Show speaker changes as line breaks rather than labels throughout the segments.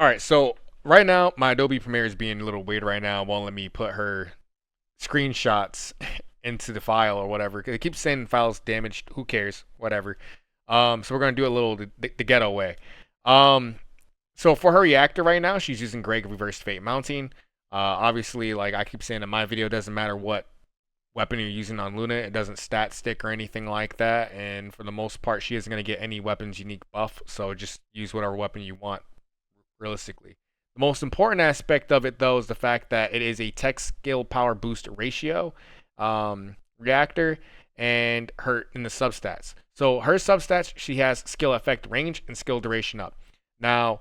All right, so right now my Adobe Premiere is being a little weird right now. It won't let me put her screenshots into the file or whatever. It keeps saying files damaged. Who cares? Whatever. So we're gonna do it a little the ghetto way. Um, so for her reactor right now, she's using Greg Reverse Fate Mounting. Obviously, like I keep saying in my video, it doesn't matter what weapon you're using on Luna. It doesn't stat stick or anything like that. And for the most part, she isn't gonna get any weapons unique buff. So just use whatever weapon you want realistically. The most important aspect of it, though, is the fact that it is a tech skill power boost ratio reactor and her in the substats. So her substats, she has skill effect range and skill duration up. Now,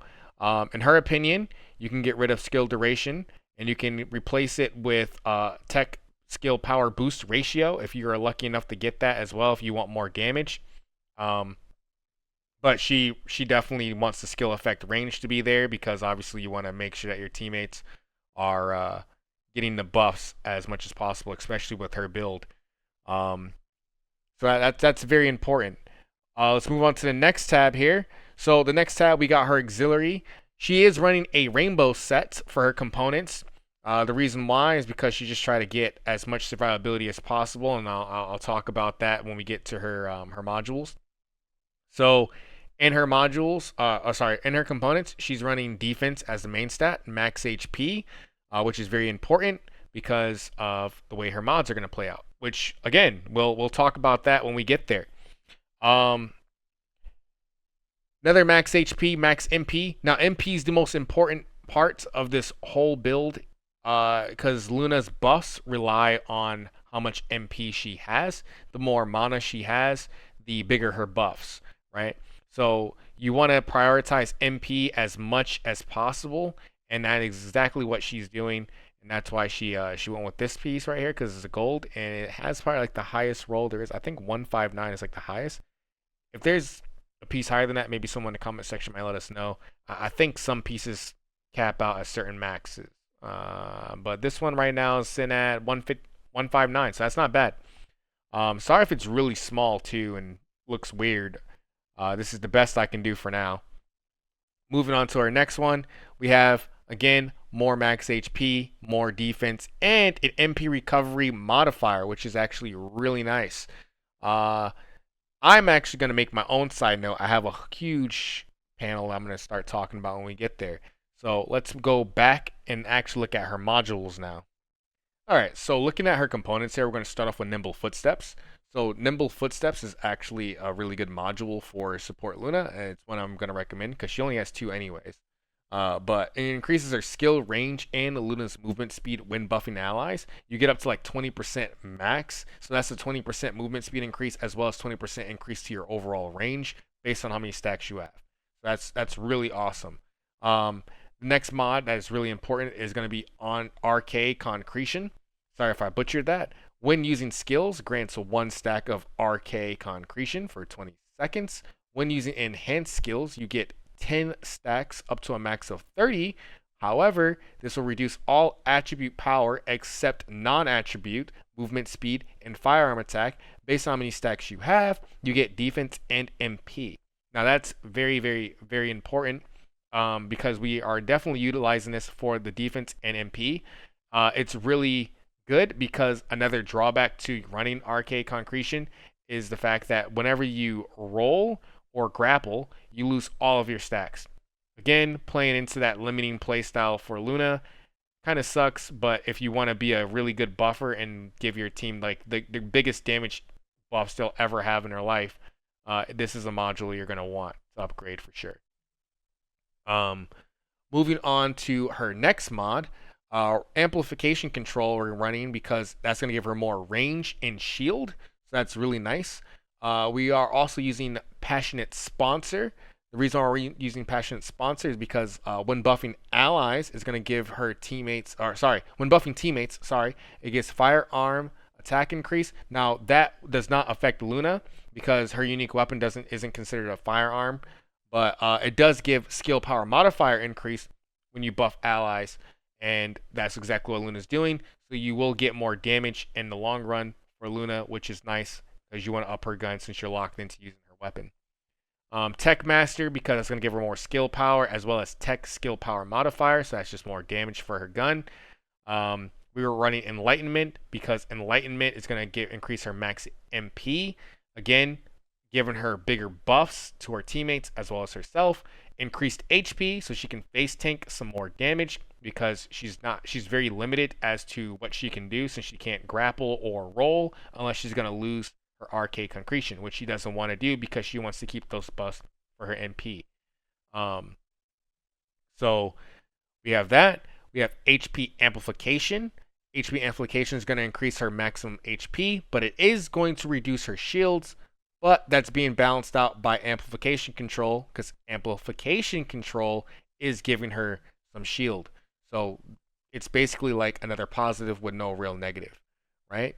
in her opinion, you can get rid of skill duration and you can replace it with tech skill power boost ratio if you are lucky enough to get that as well if you want more damage. Um, but she definitely wants the skill effect range to be there because obviously you want to make sure that your teammates are getting the buffs as much as possible, especially with her build. Um, so that's very important. Let's move on to the next tab here. So the next tab we got her auxiliary. She is running a rainbow set for her components. The reason why is because she just try to get as much survivability as possible, and I'll talk about that when we get to her modules. So in her modules, in her components, she's running defense as the main stat, max HP, which is very important because of the way her mods are going to play out. Which again, we'll talk about that when we get there. Um, Another max HP, max MP. Now MP is the most important part of this whole build because Luna's buffs rely on how much MP she has. The more mana she has, the bigger her buffs, right? So you want to prioritize MP as much as possible, and that is exactly what she's doing, and that's why she went with this piece right here because it's a gold, and it has probably like the highest roll there is. I think 159 is like the highest. If there's a piece higher than that, maybe someone in the comment section might let us know. I think some pieces cap out at certain maxes, but this one right now is sitting at 159, so that's not bad. Sorry if it's really small too and looks weird. This is the best I can do for now. Moving on to our next one, we have again more max HP, more defense, and an MP recovery modifier, which is actually really nice. I'm actually going to make my own side note. I have a huge panel I'm going to start talking about when we get there. So let's go back and actually look at her modules now. Alright, so looking at her components here, we're going to start off with Nimble Footsteps. So Nimble Footsteps is actually a really good module for support Luna, and it's one I'm going to recommend because she only has two anyways. But it increases her skill, range, and Luna's movement speed when buffing allies. You get up to like 20% max, so that's a 20% movement speed increase as well as 20% increase to your overall range based on how many stacks you have. So that's really awesome. The next mod that is really important is going to be on RK Concretion. Sorry if I butchered that. When using skills, grants one stack of RK Concretion for 20 seconds. When using enhanced skills, you get 10 stacks up to a max of 30. However, this will reduce all attribute power except non-attribute, movement speed, and firearm attack. Based on how many stacks you have, you get defense and MP. Now that's very, very, very important because we are definitely utilizing this for the defense and MP. It's really good because another drawback to running RK Concretion is the fact that whenever you roll or grapple, you lose all of your stacks. Again, playing into that limiting playstyle for Luna kind of sucks, but if you want to be a really good buffer and give your team like the biggest damage buffs they'll ever have in their life, this is a module you're going to want to upgrade for sure. Moving on to her next mod, amplification control we're running because that's going to give her more range and shield. So that's really nice. We are also using Passionate Sponsor. The reason why we're using Passionate Sponsor is because when buffing allies, it's going to give her teammates, when buffing teammates, it gives firearm attack increase. Now that does not affect Luna because her unique weapon isn't considered a firearm, but it does give skill power modifier increase when you buff allies, and that's exactly what Luna's doing. So you will get more damage in the long run for Luna, which is nice because you want to up her gun since you're locked into using her weapon. Tech Master because it's going to give her more skill power as well as Tech skill power modifier, so that's just more damage for her gun. We were running Enlightenment because Enlightenment is going to increase her max MP. Again, giving her bigger buffs to her teammates as well as herself. Increased HP so she can face tank some more damage because she's very limited as to what she can do since she can't grapple or roll unless she's going to lose her RK concretion, which she doesn't want to do because she wants to keep those buffs for her MP. So we have that. We have HP amplification. HP amplification is going to increase her maximum HP, but it is going to reduce her shields. But that's being balanced out by amplification control because amplification control is giving her some shield. So it's basically like another positive with no real negative, right?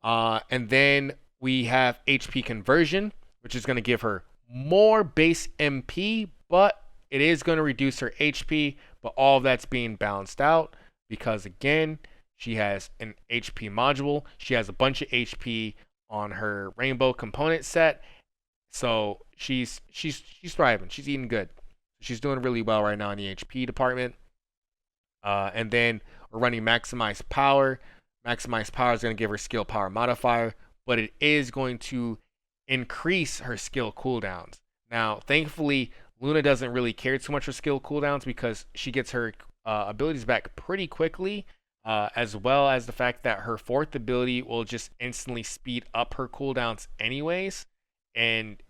And then we have HP conversion, which is going to give her more base MP, but it is going to reduce her HP. But all of that's being balanced out because, again, she has an HP module. She has a bunch of HP on her rainbow component set, so she's thriving. She's eating good. She's doing really well right now in the HP department. And then we're running maximize power. Maximize power is going to give her skill power modifier, but it is going to increase her skill cooldowns. Now, thankfully, Luna doesn't really care too much for skill cooldowns because she gets her abilities back pretty quickly. As well as the fact that her fourth ability will just instantly speed up her cooldowns anyways, and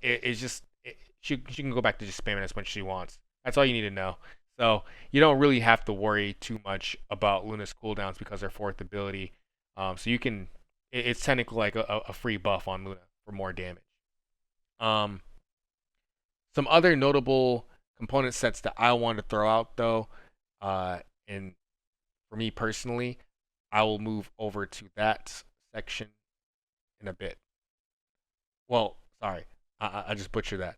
she can go back to just spamming as much as she wants. That's all you need to know. So you don't really have to worry too much about Luna's cooldowns because her fourth ability. So you can, it's technically like a free buff on Luna for more damage. Some other notable component sets that I want to throw out though, and for me personally, I will move over to that section in a bit. Well, sorry, I just butchered that.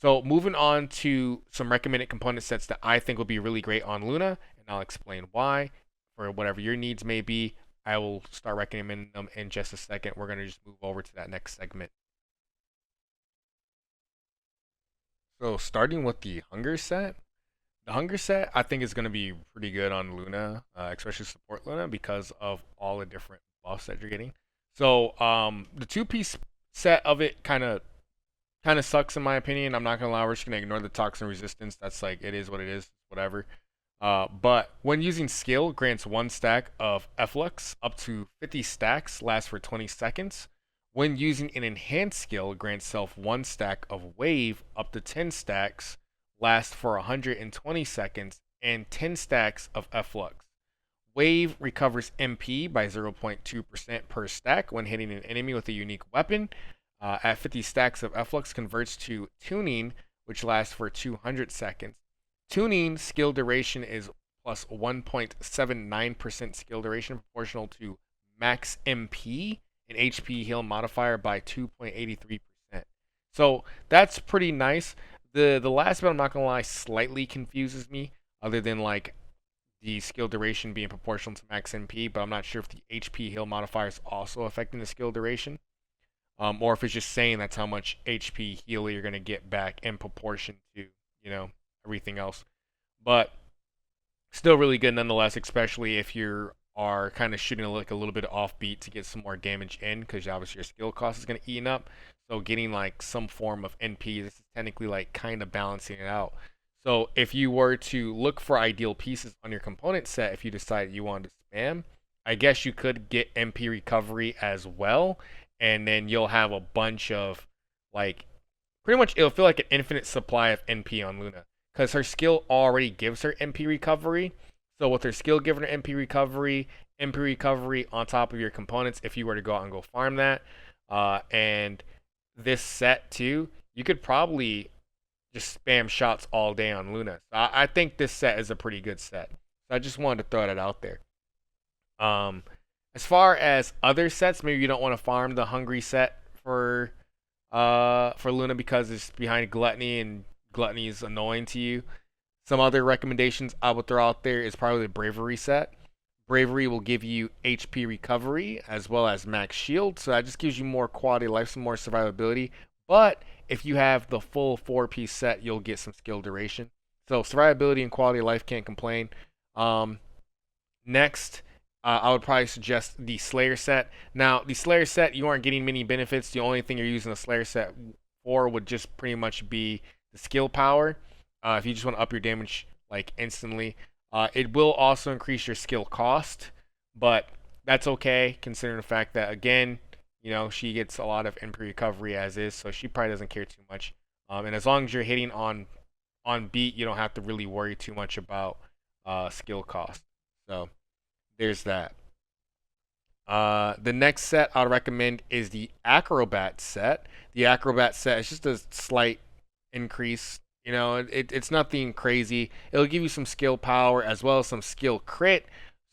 So moving on to some recommended component sets that I think will be really great on Luna, and I'll explain why. For whatever your needs may be, I will start recommending them in just a second. We're going to just move over to that next segment. So starting with the hunger set. The hunger set, I think, is going to be pretty good on Luna, especially support Luna, because of all the different buffs that you're getting. So the two-piece set of it kind of sucks in my opinion. I'm not gonna lie, we're just gonna ignore the toxin resistance. That's like it is what it is, whatever. But when using skill, grants one stack of Flux up to 50 stacks, lasts for 20 seconds. When using an enhanced skill, grants self one stack of wave up to 10 stacks, lasts for 120 seconds, and 10 stacks of Flux. Wave recovers MP by 0.2% per stack when hitting an enemy with a unique weapon. At 50 stacks of Flux converts to tuning, which lasts for 200 seconds. Tuning skill duration is plus 1.79% skill duration proportional to max MP and HP heal modifier by 2.83%. So that's pretty nice. The last bit, I'm not gonna lie, slightly confuses me, other than like the skill duration being proportional to max MP, but I'm not sure if the HP heal modifier is also affecting the skill duration, or if it's just saying that's how much HP heal you're gonna get back in proportion to everything else. But still really good nonetheless, especially if you are kind of shooting like a little bit offbeat to get some more damage in, because obviously your skill cost is gonna eat up. So getting like some form of NP, this is technically like kind of balancing it out. So if you were to look for ideal pieces on your component set, if you decide you want to spam, I guess you could get MP recovery as well, and then you'll have a bunch of like, pretty much it'll feel like an infinite supply of NP on Luna, because her skill already gives her MP recovery. So with her skill giving her MP recovery on top of your components, if you were to go out and go farm that, and this set too, you could probably just spam shots all day on Luna. So I think this set is a pretty good set. So I just wanted to throw that out there. As far as other sets, maybe you don't want to farm the hungry set for Luna because it's behind Gluttony and Gluttony is annoying to you. Some other recommendations I would throw out there is probably the Bravery set. Bravery will give you HP recovery as well as max shield, so that just gives you more quality of life, some more survivability. But if you have the full 4-piece set, you'll get some skill duration. So survivability and quality of life, can't complain. Um, Next, I would probably suggest the Slayer set. Now, the Slayer set, you aren't getting many benefits. The only thing you're using the Slayer set for would just pretty much be the skill power. If you just want to up your damage like instantly, it will also increase your skill cost, but that's okay considering the fact that again, she gets a lot of MP recovery as is, so she probably doesn't care too much. And as long as you're hitting on beat, you don't have to really worry too much about skill cost. So there's that. The next set I'll recommend is the Acrobat set. The Acrobat set is just a slight increase. It's nothing crazy. It'll give you some skill power as well as some skill crit.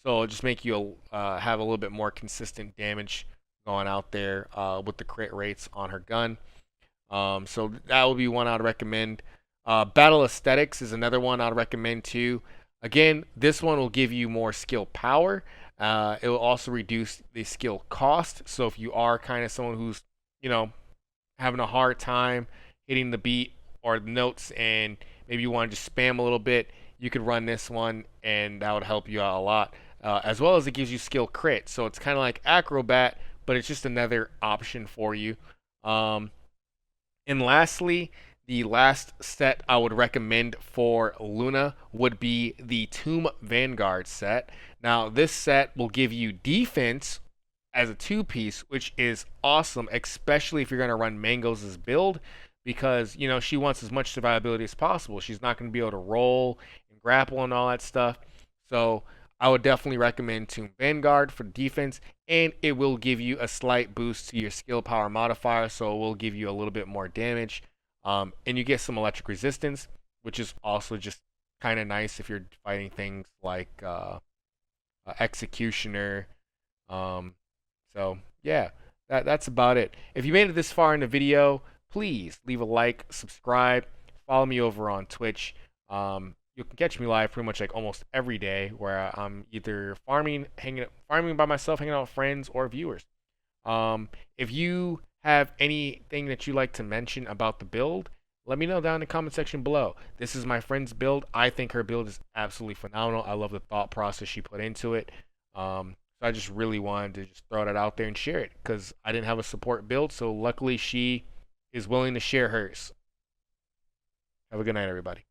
So it'll just make you have a little bit more consistent damage going out there with the crit rates on her gun. So that would be one I'd recommend. Battle Aesthetics is another one I'd recommend too. Again, this one will give you more skill power. It will also reduce the skill cost. So if you are kind of someone who's, having a hard time hitting the beat or the notes and maybe you want to just spam a little bit, you could run this one and that would help you out a lot. As well as it gives you skill crit. So it's kind of like Acrobat, but it's just another option for you. And lastly, the last set I would recommend for Luna would be the Tomb Vanguard set. Now, this set will give you defense as a 2-piece, which is awesome, especially if you're going to run Mangos' build, because, she wants as much survivability as possible. She's not going to be able to roll and grapple and all that stuff. So I would definitely recommend Tomb Vanguard for defense, and it will give you a slight boost to your skill power modifier, so it will give you a little bit more damage. And you get some electric resistance, which is also just kind of nice if you're fighting things like Executioner. So yeah, that's about it. If you made it this far in the video, please leave a like, subscribe, follow me over on Twitch. You can catch me live pretty much like almost every day, where I'm either farming by myself, hanging out with friends or viewers. If you have anything that you like to mention about the build, let me know down in the comment section below. This is my friend's build. I think her build is absolutely phenomenal. I love the thought process she put into it. So I just really wanted to just throw that out there and share it because I didn't have a support build. So luckily she is willing to share hers. Have a good night, everybody.